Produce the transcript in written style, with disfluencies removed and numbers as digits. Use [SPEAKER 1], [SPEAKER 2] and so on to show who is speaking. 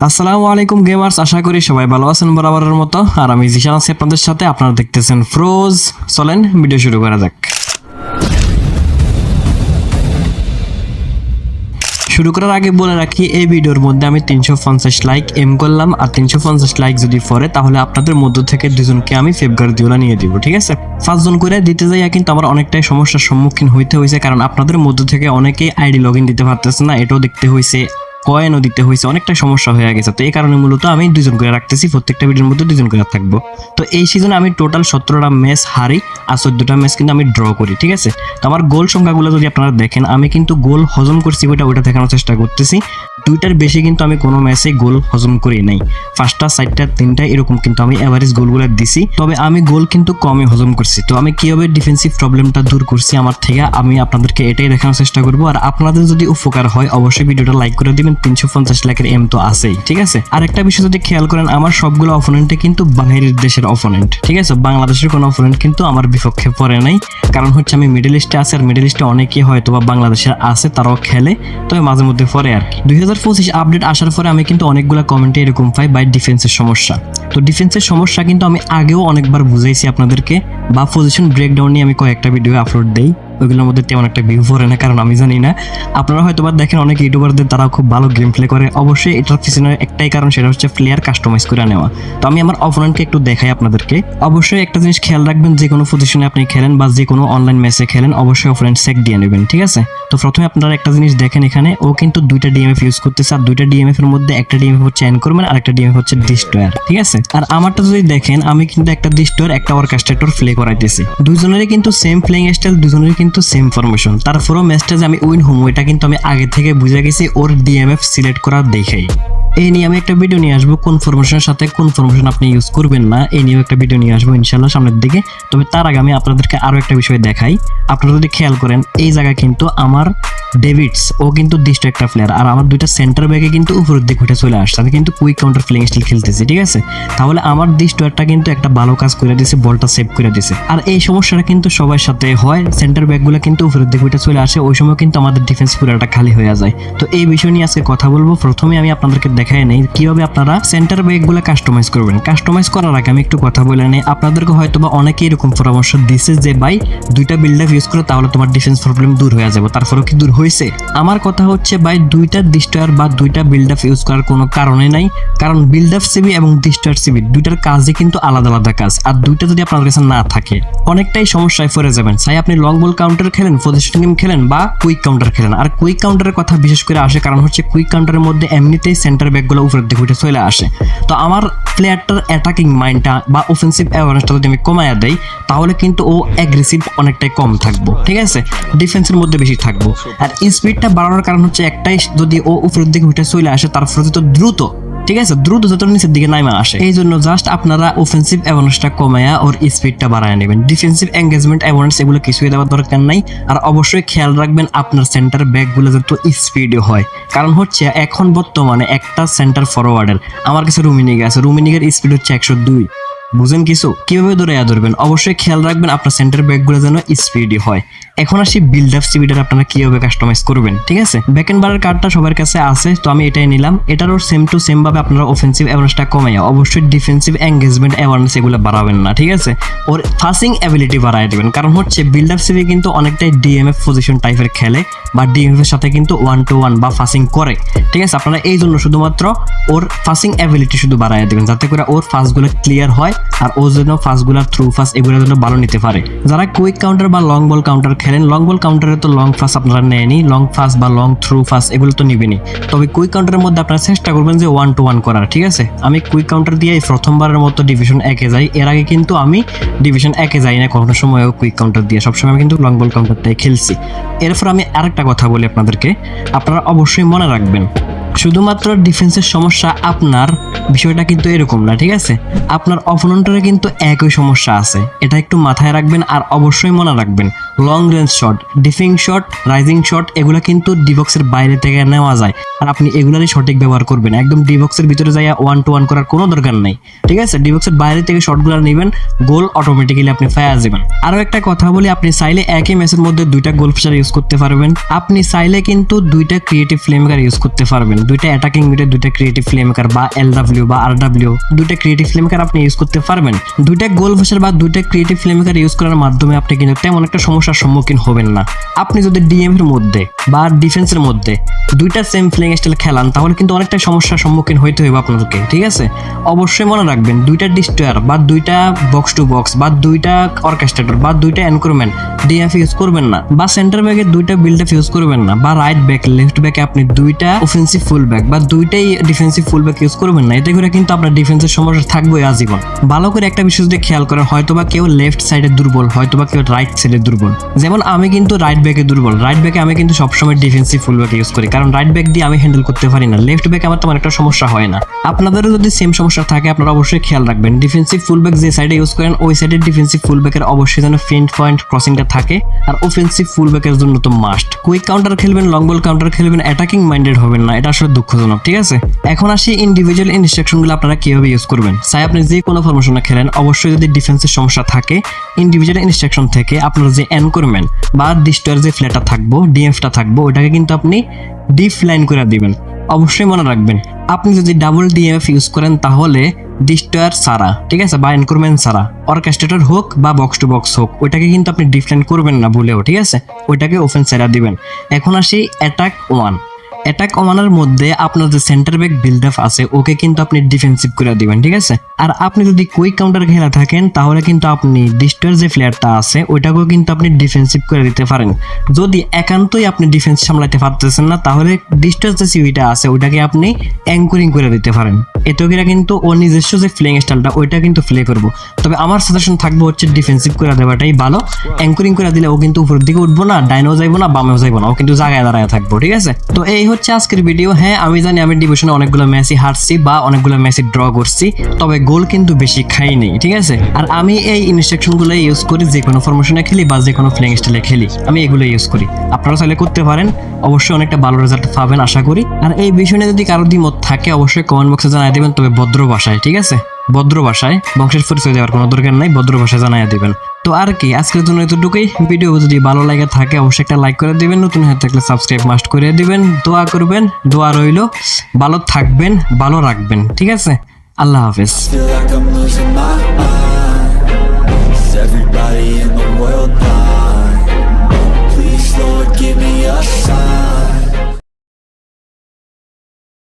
[SPEAKER 1] আসসালামু আলাইকুম গেমার্স, আশা করি সবাই ভালো আছেন বরাবরের মতো। আর আমি জিশান আছি আপনাদের সাথে। আপনারা দেখতেছেন ফ্রোজ। চলেন ভিডিও শুরু করা যাক। শুরু করার আগে বলে রাখি, এই ভিডিওর মধ্যে আমি 350 লাইক এম করলাম, আর 350 লাইক যদি পড়ে তাহলে আপনাদের মধ্য থেকে দুজনকে আমি পেপ গার্দিওলা নিয়ে দিব, ঠিক আছে? 5 জন করে দিতে যাইয়া কিন্তু আমার অনেকটাই সমস্যার সম্মুখীন হইতে হয়েছে, কারণ আপনাদের মধ্য থেকে অনেকেই আইডি লগ ইন দিতে পারতেছে না, এটাও দেখতে হয়েছে, কয়েনও দিতে হয়েছে, অনেকটা সমস্যা হয়ে গেছে। তো এই কারণে মূলত আমি 2 জন করে রাখতেছি, প্রত্যেকটা ভিডিওর মধ্যে 2 জন করে থাকবো। তো এই সিজনে আমি টোটাল 17টা ম্যাচ হারি আর 14টা ম্যাচ কিন্তু আমি ড্র করি, ঠিক আছে? তো আমার গোল সংখ্যাগুলো যদি আপনারা দেখেন, আমি কিন্তু গোল হজম করছি ওইটা দেখানোর চেষ্টা করতেছি। 2টার বেশি কিন্তু আমি কোনো ম্যাচে গোল হজম করি নাই। 5টা 4টা 3টা এরকম কিন্তু আমি এভারেজ গোলগুলো দিছি, তবে আমি গোল কিন্তু কমই হজম করছি। তো আমি কিভাবে ডিফেন্সিভ প্রবলেমটা দূর করছি আমার থেকে, আমি আপনাদেরকে এটাই দেখানোর চেষ্টা করবো। আর আপনাদের যদি উপকার হয় অবশ্যই ভিডিওটা লাইক করে দিবেন। 350 লাখের এম তো আছেই, ঠিক আছে? আর একটা বিষয় যদি খেয়াল করেন, আমার সবগুলো অপোনেন্টে কিন্তু বাইরের দেশের অপোনেন্ট, ঠিক আছে? বাংলাদেশের কোনো অপোনেন্ট কিন্তু আমার বিপক্ষে পড়ে নাই, কারণ হচ্ছে আমি মিডল ইস্টে আছি, আর মিডল ইস্টে অনেকেই হয়তো বা বাংলাদেশের আছে, তারাও খেলে, তবে মাঝে মধ্যে পড়ে আর কি। 2025 আপডেট আসার পরে আমি কিন্তু অনেকগুলো কমেন্টে এরকম পাই, বাই ডিফেন্সের সমস্যা। তো ডিফেন্সের সমস্যা কিন্তু আমি আগেও অনেকবার বুঝাইছি আপনাদেরকে, বা পজিশন ব্রেকডাউন নিয়ে আমি কয়েকটা ভিডিও আপলোড দেই, ওইগুলোর মধ্যে তেমন একটা ভিউ পড়ে না, কারণ আমি জানি না। আপনারা হয়তো বা দেখেন অনেক ইউটিউবারদের, তারা খুব ভালো গেম প্লে করে। অবশ্যই এটার পিছনে একটাই কারণ, সেটা হচ্ছে প্লেয়ার কাস্টমাইজ করে নেওয়া। তো আমি আমার অপোনেন্টকে একটু দেখাই আপনাদেরকে। অবশ্যই একটা জিনিস খেয়াল রাখবেন, যে কোনো পজিশনে আপনি খেলেন বা যে কোনো অনলাইন ম্যাচে খেলেন, অবশ্যই অপোনেন্ট সেক দিয়ে নেবেন, ঠিক আছে? তো প্রথমে আপনারা একটা জিনিস দেখেন, এখানে ও কিন্তু 2টা ডিএমএফ ইউজ করতেছে, আর 2টা ডিএমএফ এর মধ্যে একটা ডিএমএফ হচ্ছে এনকরম্যান আর একটা ডিএমএফ হচ্ছে ডিস্ট্রয়ার, ঠিক আছে? আর আমারটা যদি দেখেন, আমি কিন্তু একটা ডিস্ট্রয়ার একটা অর্কেস্ট্রেটর প্লে করাইতেছি। দুইজনেরই কিন্তু সেম প্লেইং স্টাইল, দুজনেরই কিন্তু সেম ফরমেশন। তারপরও ম্যাচটা যে আমি উইন হবো এটা কিন্তু আমি আগে থেকে বুঝে গেছি ওর ডিএমএফ সিলেক্ট করার দেখেই। এই নিয়ে আমি একটা ভিডিও নিয়ে আসবো, কোন ফরমেশনের সাথে কোন ফরমেশন আপনি ইউজ করবেন না, এই নিয়ে একটা ভিডিও নিয়ে আসবো ইনশাল্লাহ সামনের দিকে। তবে তার আগে আমি আপনাদেরকে আরো একটা বিষয় দেখাই। আপনারা যদি খেয়াল করেন, এই জায়গায় কিন্তু আমার ডেভিডস, ও কিন্তু দৃষ্ট একটা প্লেয়ার, আর আমার 2টা সেন্টার ব্যাকে কিন্তু উপরের দিকে উঠে চলে আসছে। আমি কিন্তু কুইক কাউন্টার প্লেইং স্টাইল খেলতেছি, ঠিক আছে? তাহলে আমার দৃষ্ট একটা কিন্তু একটা ভালো কাজ করে দিয়েছে, বলটা সেভ করে দিয়েছে। আর এই সমস্যাটা কিন্তু সবার সাথে হয়, সেন্টার ব্যাকগুলো কিন্তু উপরের দিকে উঠে চলে আসে, ওই সময় কিন্তু আমাদের ডিফেন্স পুরোটা খালি হয়ে যায়। তো এই বিষয় নিয়ে আজকে কথা বলবো। প্রথমে আমি আপনাদেরকে দেখাই নেই কিভাবে আপনারা সেন্টার ব্যাকগুলো কাস্টমাইজ করবেন। কাস্টমাইজ করার আগে আমি একটু কথা বলে নেই। আপনাদেরকে হয়তো বা অনেকে এরকম পরামর্শ দিছে যে ভাই 2টা বিল্ড আপ ইউজ করো, তাহলে তোমার ডিফেন্স প্রবলেম দূর হয়ে যাবে। তারপরেও কি দূর হয়েছে? আমার কথা হচ্ছে ভাই, 2টা ডিস্ট্রয়ার বা 2টা বিল্ড আপ ইউজ করার কোনো কারণে নাই, কারণ বিল্ড আপ সিবি এবং ডিস্ট্রয়ার সিবি 2টার কাজই কিন্তু আলাদা আলাদা কাজ। আর 2টা যদি আপনার কাছে না থাকে, অনেকটাই সমস্যায় পড়ে যাবেন। চাই আপনি লং বল কাউন্টার খেলেন, পজিশন গেম খেলেন, বা কুইক কাউন্টার খেলেন। আর কুইক কাউন্টারের কথা বিশেষ করে আসে, কারণ হচ্ছে কুইক কাউন্টারের মধ্যে এমনিতেই সেন্টার ব্যাকগুলো উপরের দিকে উঠে চলে আসে। তো আমার প্লেয়ারটার অ্যাটাকিং মাইন্ডটা বা অফেন্সিভ অ্যাওয়ারনেসটা যদি আমি কমায়া দেই, তাহলে কিন্তু ও অ্যাগ্রেসিভ অনেকটাই কম থাকবো, ঠিক আছে? ডিফেন্সের মধ্যে বেশি থাকবো। আর স্পিডটা বাড়ানোর কারণ হচ্ছে একটাই, যদি ও উপরের দিকে উঠে চলে আসে, তারপরে তো দ্রুত, ঠিক আছে, দ্রুত যত নিচের দিকে নামে আসে। এই জন্য জাস্ট আপনারা অফেন্সিভ অ্যাওয়ারনেসটা কমায়া ওর স্পিডটা বাড়ায় নেবেন। ডিফেন্সিভ এঙ্গেজমেন্ট অ্যাওয়ারনেস এগুলো কিছুই দেওয়ার দরকার নাই। আর অবশ্যই খেয়াল রাখবেন আপনার সেন্টার ব্যাকগুলো যত স্পিডে হয়, কারণ হচ্ছে এখন বর্তমানে একটা সেন্টার ফরওয়ার্ডের, আমার কাছে রুমিনিগ আছে, রুমিনিগের স্পিড হচ্ছে 102। বুঝেন কিছু? কিভাবে ধরবেন? অবশ্যই খেয়াল রাখবেন আপনার সেন্টার ব্যাকগুলো যেন স্পিডি হয়। এখন আসি বিল্ড আপ সিবিটার আপনারা কিভাবে কাস্টমাইজ করবেন, ঠিক আছে? ব্যাক এন্ড বারের কার্ডটা সবার কাছে আছে, তো আমি এটাই নিলাম। এটারও সেম টু সেম ভাবে আপনারা অফেন্সিভ অ্যাওয়ারনেসটা কমাইয়া অবশ্যই ডিফেন্সিভ এঙ্গেজমেন্ট অ্যাওয়ারনেস এগুলো বাড়াবেন না, ঠিক আছে? ওর পাসিং অ্যাবিলিটি বাড়ায় দিবেন, কারণ হচ্ছে বিল্ড আপ সিবি কিন্তু অনেকটাই ডিএমএফ পজিশন টাইপের খেলে, বা ডিএমএফ এর সাথে কিন্তু 1-to-1 বা পাসিং করে, ঠিক আছে? আপনারা এই জন্য শুধুমাত্র ওর পাসিং অ্যাবিলিটি শুধু বাড়ায় দিবেন, যাতে করে ওর ফাস্টগুলো ক্লিয়ার হয়, আর ও যেন ফাস্টগুলো থ্রু ফাস্ট এগুলো যেন ভালো নিতে পারে। যারা কুইক কাউন্টার বা লং বল কাউন্টার খেলেন, লং বল কাউন্টারে তো লং ফাস্ট আপনারা নেয়নি, লং ফাস্ট বা লং থ্রু ফাস্ট এগুলো তো নিবেনি। তবে কুইক কাউন্টারের মধ্যে আপনারা চেষ্টা করবেন যে 1-to-1 করার, ঠিক আছে? আমি কুইক কাউন্টার দিয়ে প্রথমবারের মতো ডিভিশন 1-এ যাই। এর আগে কিন্তু আমি ডিভিশন 1-এ যাই না কখনো সময়ও কুইক কাউন্টার দিয়ে, সবসময় আমি কিন্তু লং বল কাউন্টারটাই খেলছি। এরপর আমি আরেকটা কথা বলি আপনাদেরকে, আপনারা অবশ্যই মনে রাখবেন, শুধুমাত্র ডিফেন্সের সমস্যা আপনার, বিষয়টা কিন্তু এরকম না, ঠিক আছে? আপনার অপোনেন্টের কিন্তু একই সমস্যা আছে, এটা একটু মাথায় রাখবেন। আর অবশ্যই মনে রাখবেন, long range shot, ডিফিং shot, rising shot এগুলো কিন্তু ডিবক্সের বাইরে থেকে নেওয়া যায়, আর আপনি এগুলারই সঠিক ব্যবহার করবেন। একদম ডিবক্সের ভিতরে যাইয়া 1-to-1 করার কোনো দরকার নাই, ঠিক আছে? ডিবক্সের বাইরে থেকে শটগুলো নেবেন, গোল অটোমেটিক্যালি আপনি পাওয়া যাবেন। আরো একটা কথা বলি, আপনি চাইলে একই ম্যাচের মধ্যে 2টা গোল ফিশার ইউজ করতে পারবেন। আপনি চাইলে কিন্তু 2টা ক্রিয়েটিভ ফ্লেমকার ইউজ করতে পারবেন। দুইটা অ্যাটাকিং মিডে দুইটা ক্রিয়েটিভ ফ্লেমেকার বা LW বা RW দুইটা ক্রিয়েটিভ ফ্লেমেকার আপনি ইউজ করতে পারবেন। দুইটা গোল ভাষার বা দুইটা ক্রিয়েটিভ ফ্লেমেকার ইউজ করার মাধ্যমে আপনি কিন্তু তেমন একটা সমস্যার সম্মুখীন হবেন না। আপনি যদি ডিএম এর মধ্যে বা ডিফেন্সের মধ্যে দুইটা সেম প্লেইং স্টাইল খেলান তাহলে কিন্তু অনেকটা সমস্যার সম্মুখীন হইতে হবে আপনাদেরকে, ঠিক আছে? অবশ্যই মনে রাখবেন দুইটা ডিস্ট্রয়ার বা দুইটা বক্স টু বক্স বা দুইটা অর্কেস্ট্রেটর বা দুইটা এনক্রোমেন্ট ডিএফ ইউজ করবেন না, বা সেন্টার ব্যাকে দুইটা বিল্ড আপ ইউজ করবেন না, বা রাইট ব্যাক লেফট ব্যাকে আপনি দুইটা অফেন্সিভ ফুল ব্যাক বা দুইটাই ডিফেন্সিভ ফুল ব্যাক ইউজ করবেন না। এতে করে কিন্তু আপনার ডিফেন্সের সমস্যা থাকবে আজীবন। ভালো করে একটা বিষয় যদি খেয়াল করেন, হয়তোবা কেউ লেফট সাইডে দুর্বল, হয়তোবা কেউ রাইট সাইডে দুর্বল। যেমন আমি কিন্তু রাইট ব্যাকে দুর্বল, রাইট ব্যাকে আমি কিন্তু সবসময় ডিফেন্সিভ ফুল ব্যাক ইউজ করি, কারণ রাইট ব্যাক দিয়ে আমি হ্যান্ডেল করতে পারি না, লেফট ব্যাকে আমার তেমন একটা সমস্যা হয় না। আপনাদেরও যদি সেম সমস্যা থাকে আপনারা অবশ্যই খেয়াল রাখবেন ডিফেন্সিভ ফুল ব্যাক যে সাইডে ইউজ করেন ওই সাইডের ডিফেন্সিভ ফুল ব্যাকের অবশ্যই যেন ফিন্ট পয়েন্ট ক্রসিংটা থাকে, আর অফেন্সিভ ফুল ব্যাকের জন্য তো মাস্ট। কুইক কাউন্টার খেলবেন, লং বল কাউন্টার খেলবেন, অ্যাটাকিং মাইন্ডেড হবেন না, এটা আসলে দুঃখজনক, ঠিক আছে? এখন আসি ইন্ডিভিজুয়াল ইনস্ট্রাকশনগুলো আপনারা কিভাবে ইউজ করবেন। চাই আপনি যে কোনো ফরমেশনে খেলেন, অবশ্যই যদি ডিফেন্সের সমস্যা থাকে ইন্ডিভিজুয়াল ইনস্ট্রাকশন থেকে আপনার যে এনকোরমেন্ট বা ডিস্ট্রয়ার যে ফ্ল্যাটটা থাকবো ডিএফটা থাকবো ওটাকে কিন্তু আপনি ডিপ লাইন করে দিবেন। অবশ্যই মনে রাখবেন আপনি যদি ডাবল ডিএফ ইউজ করেন তাহলে ডিস্ট্রয়ার সারা, ঠিক আছে, বা এনক্রোমেন্ট সারা অর্কেস্ট্রেটর হোক বা বক্স টু বক্স হোক ওইটাকে কিন্তু আপনি ডিফলাইন করবেন না ভুলেও, ঠিক আছে? ওইটাকে অফেন্স সারা দিবেন। এখন আসি অ্যাটাক ওয়ান। অ্যাটাক ওয়ানের মধ্যে আপনার যে সেন্টার ব্যাক বিল্ড আপ আছে ওকে কিন্তু আপনি ডিফেন্সিভ করে দিবেন, ঠিক আছে? আর আপনি যদি কুইক কাউন্টার খেলা থাকেন তাহলে কিন্তু আপনি ডিস্ট্রয়ার যে ফ্লেয়ারটা আছে ওইটাকেও কিন্তু আপনি ডিফেন্সিভ করে দিতে পারেন। যদি একান্তই আপনি ডিফেন্স সামলাতে পারতেছেন না তাহলে ডিস্ট্রয়ার যে সিভিটা আছে ওইটাকে আপনি অ্যাঙ্করিং করে দিতে পারেন। এতে করে কিন্তু ও নিজস্ব যে প্লেইং স্টাইলটা ওইটা কিন্তু প্লে করবো। তবে আমার সাজেশন থাকবে হচ্ছে ডিফেন্সিভ করে দেওয়াটাই ভালো। অ্যাঙ্করিং করে দিলে ও কিন্তু উপরের দিকে উঠবো না, ডাইনেও যাইবো না, বামেও যাইবো না, ও কিন্তু জায়গায় দাঁড়ায় থাকবো, ঠিক আছে? তো এই হচ্ছে আজকের ভিডিও। হ্যাঁ আমি জানি আমি ডিভিশনে অনেকগুলো ম্যাচই হারছি বা অনেকগুলো ম্যাচই ড্র করছি, তবে গোল কিন্তু বেশি খাইনি, ঠিক আছে? আর আমি এই ইনস্ট্রাকশনগুলো ইউজ করি যে কোনো ফরমেশনে খেলি বা যে কোনো প্লেইং স্টাইলে খেলি, আমি এগুলো ইউজ করি। আপনারা চাইলে করতে পারেন, অবশ্যই অনেকটা ভালো রেজাল্ট পাবেন আশা করি। আর এই বিষয়ে যদি কারো দ্বিমত থাকে অবশ্যই কমেন্ট বক্সে জানিয়ে দিবেন, তবে ভদ্র ভাষায়, ঠিক আছে? ভদ্র ভাষায়, বংশের পরিচয় দেওয়ার কোনো দরকার নাই, ভদ্র ভাষায় জানিয়ে দিবেন। তো আর কি আজকের জন্য এতটুকুই। ভিডিও যদি ভালো লাগে থাকে অবশ্যই একটা লাইক করে দিবেন, নতুন হয়ে থাকলে সাবস্ক্রাইব মাস্ট করে দিবেন, দোয়া করবেন, দোয়া রইল। ভালো থাকবেন, ভালো রাখবেন, ঠিক আছে? আল্লাহ হাফেজ।
[SPEAKER 2] Feel like I'm losing my mind. Is everybody in the world blind? Please, Lord, give me a sign.